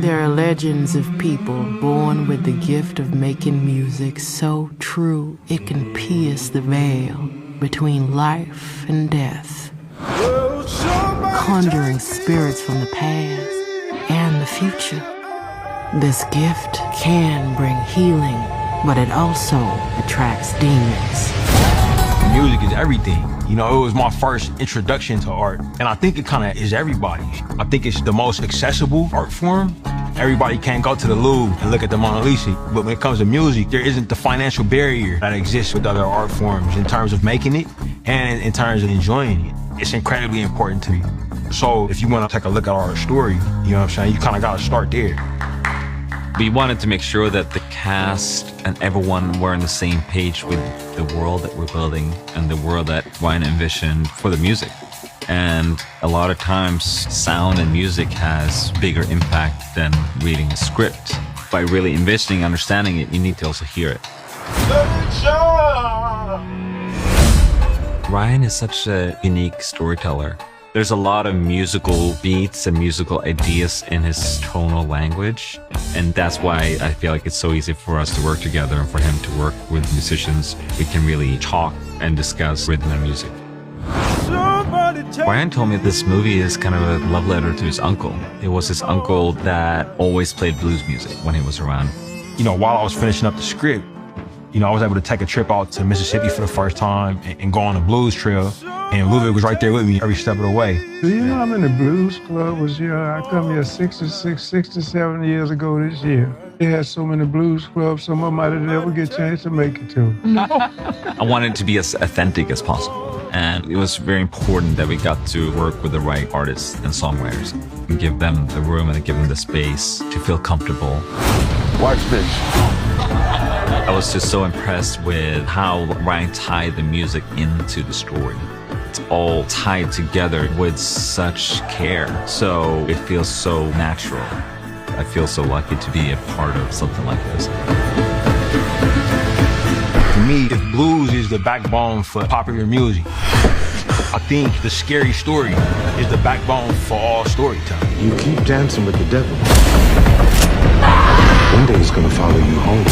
There are legends of people born with the gift of making music so true it can pierce the veil between life and death, conjuring spirits from the past and the future. This gift can bring healing, but it also attracts demons. Music is everything. You know, it was my first introduction to art, and I think it kind of is everybody's. I think it's the most accessible art form. Everybody can't go to the Louvre and look at the Mona Lisa, but when it comes to music, there isn't the financial barrier that exists with other art forms in terms of making it and in terms of enjoying it. It's incredibly important to me. So if you want to take a look at our story, you know what I'm saying, you kind of got to start there. We wanted to make sure that the cast and everyone were on the same page with the world that we're building and the world that Ryan envisioned for the music. And a lot of times, sound and music has bigger impact than reading a script. By really envisioning, understanding it, you need to also hear it. Ryan is such a unique storyteller. There's a lot of musical beats and musical ideas in his tonal language. And that's why I feel like it's so easy for us to work together and for him to work with musicians. We can really talk and discuss rhythm and music. Ryan told me this movie is kind of a love letter to his uncle. It was his uncle that always played blues music when he was around. You know, while I was finishing up the script, you know, I was able to take a trip out to Mississippi for the first time and go on a blues trail. And Ludwig was right there with me every step of the way. You know, I'm in the blues club. I come here 67 years ago this year. They had so many blues clubs, some of them I didn't ever get a chance to make it to. I wanted to be as authentic as possible. And it was very important that we got to work with the right artists and songwriters and give them the room and give them the space to feel comfortable. Watch this. I was just so impressed with how Ryan tied the music into the story. It's all tied together with such care, so it feels so natural. I feel so lucky to be a part of something like this. For me, if blues is the backbone for popular music, I think the scary story is the backbone for all storytelling. You keep dancing with the devil. One day it's gonna follow you home.